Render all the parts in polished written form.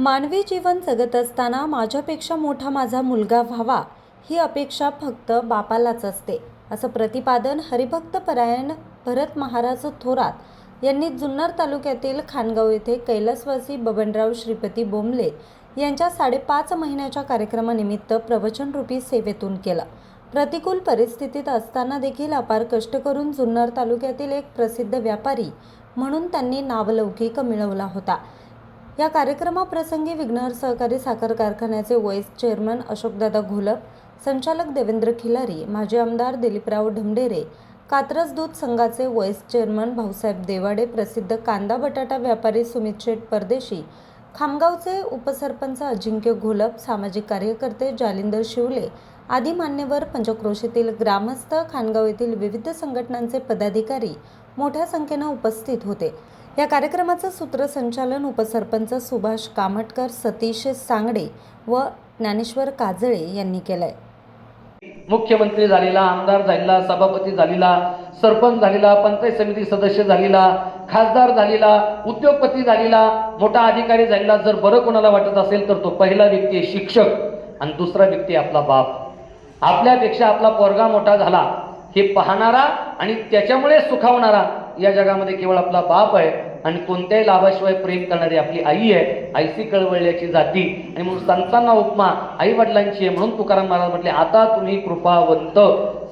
मानवी जीवन जगत असताना माझ्यापेक्षा मोठा माझा मुलगा व्हावा ही अपेक्षा फक्त बापालाच असते, असं प्रतिपादन हरिभक्तपरायण भरत महाराज थोरात यांनी जुन्नर तालुक्यातील खानगाव येथे कैलासवासी बबनराव श्रीपती बोंबले यांच्या 5.5 महिन्याच्या कार्यक्रमानिमित्त प्रवचनरूपी सेवेतून केलं. प्रतिकूल परिस्थितीत असताना देखील अपार कष्ट करून जुन्नर तालुक्यातील एक प्रसिद्ध व्यापारी म्हणून त्यांनी नावलौकिक मिळवला होता. या कार्यक्रमाप्रसंगी विघ्नहर सहकारी साखर कारखान्याचे व्हाईस चेअरमन अशोकदादा घोलप, संचालक देवेंद्र खिलारी, माजी आमदार दिलीपराव ढमढेरे, कात्रज दूध संघाचे व्हाईस चेअरमन भाऊसाहेब देवाडे, प्रसिद्ध कांदा बटाटा व्यापारी सुमित शेठ परदेशी, खामगावचे उपसरपंच अजिंक्य घोलप, सामाजिक कार्यकर्ते जालिंदर शिवले आदी मान्यवर, पंचक्रोशीतील ग्रामस्थ, खानगाव येथील विविध संघटनांचे पदाधिकारी मोठ्या संख्येने उपस्थित होते. या कार्यक्रमाचं सूत्रसंचालन उपसरपंच सुभाष कामटकर, सतीश सांगडे व ज्ञानेश्वर काजळे यांनी केलंय. मुख्यमंत्री झालेला, आमदार झालेला, सभापती झालेला, सरपंच झालेला, पंचायत समिती सदस्य झालेला, खासदार झालेला, उद्योगपती झालेला, मोठा अधिकारी झालेला जर बरं कोणाला वाटत असेल तर तो पहिला व्यक्ती आहे शिक्षक आणि दुसरा व्यक्ती आपला बाप. आपल्यापेक्षा आपला पोरगा मोठा झाला हे पाहणारा आणि त्याच्यामुळे सुखावणारा या जगामध्ये केवळ आपला बाप आहे. आणि कोणत्याही लाभाशिवाय प्रेम करणारी आपली आई आहे. आईसी कळवळल्याची जाती आणि म्हणून संतांना उपमा आई वडिलांची आहे. म्हणून तुकाराम महाराज म्हटले, आता तुम्ही कृपावंत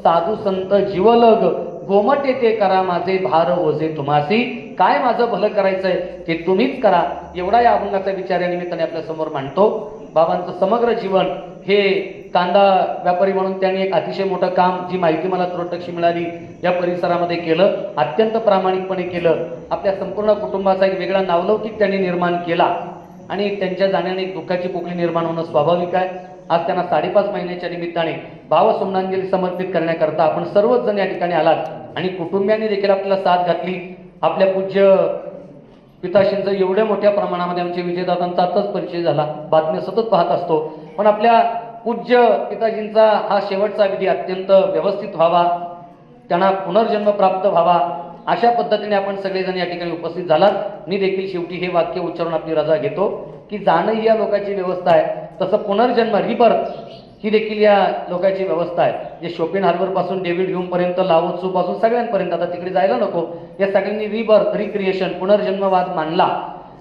साधू संत जीवलग, गोमटे ते करा माझे भार ओझे तुम्हासी. काय माझं भलं करायचंय ते तुम्हीच करा. एवढा या अभंगाचा विचार या निमित्ताने आपल्या समोर मांडतो. बाबांचं समग्र जीवन हे कांदा व्यापारी म्हणून त्यांनी एक अतिशय मोठं काम, जी माहिती मला त्रोटक्षी मिळाली, या परिसरामध्ये केलं. अत्यंत प्रामाणिकपणे केलं. आपल्या संपूर्ण कुटुंबाचा एक वेगळा नावलौकिक त्यांनी निर्माण केला आणि त्यांच्या जाण्याने दुःखाची पोकळी निर्माण होणं स्वाभाविक आहे. आज त्यांना 5.5 महिन्याच्या निमित्ताने भावसुमनांजली समर्पित करण्याकरता आपण सर्वच जण या ठिकाणी आलात आणि कुटुंबियांनी देखील आपल्याला साथ घातली. आपल्या पूज्य पिताश्रींचं एवढ्या मोठ्या प्रमाणामध्ये आमचे विजयदादांचा आताच परिचय झाला, बातम्या सतत पाहत असतो. पण आपल्या पूज्य पिताजींचा हा शेवटचा विधी अत्यंत व्यवस्थित व्हावा, त्यांना पुनर्जन्म प्राप्त व्हावा, अशा पद्धतीने आपण सगळेजण या ठिकाणी उपस्थित झालात. मी देखील शेवटी हे वाक्य उच्चारून आपली रजा घेतो की जाणं ही या लोकांची व्यवस्था आहे, तसं पुनर्जन्म रिबर्थ ही देखील या लोकांची व्यवस्था आहे. जे शोपिन हार्बर पासून डेव्हिड ह्यूम पर्यंत, लाओत्सू पासून सगळ्यांपर्यंत, आता तिकडे जायला नको, या सगळ्यांनी रिबर्थ, रिक्रिएशन, पुनर्जन्मवाद मानला.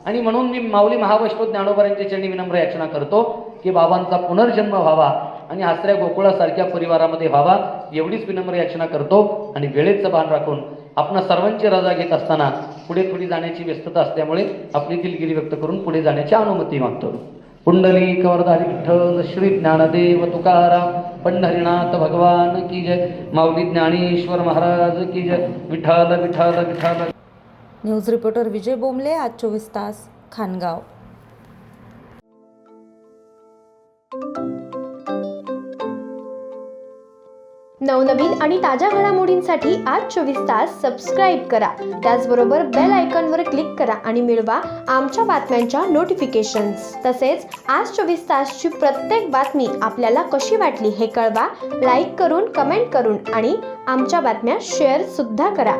आणि म्हणून मी माऊली महावैष्णव ज्ञानोबांच्या चरणी विनम्र याचना करतो की बाबांचा पुनर्जन्म व्हावा आणि आसऱ्या गोकुळासारख्या परिवारामध्ये व्हावा, एवढीच विनम्र याचना करतो. आणि वेळेचं भान राखून आपण सर्वांची रजा घेत असताना पुढे थोडी जाण्याची व्यस्तता असल्यामुळे आपली दिलगिरी व्यक्त करून पुढे जाण्याची अनुमती मागतो. पुंडलिक वरदारी विठ्ठल श्री ज्ञानदेव तुकाराम पंढरीनाथ भगवान की जय. माऊली ज्ञानेश्वर महाराज की जय. विठ्ठल विठ्ठल विठ्ठल. न्यूज रिपोर्टर विजय बोंबले, आज 24 तास, खानगाव. नवनवीन आणि ताज्या घडामोडींसाठी आज 24 तास सबस्क्राईब करा. त्याचबरोबर बेल आयकॉनवर क्लिक करा आणि मिळवा आमच्या बातम्यांच्या नोटिफिकेशन्स. तसेच आज 24 तासची प्रत्येक बातमी आपल्याला कशी वाटली हे कळवा. लाईक करून, कमेंट करून आणि आमच्या बातम्या शेअर सुद्धा करा.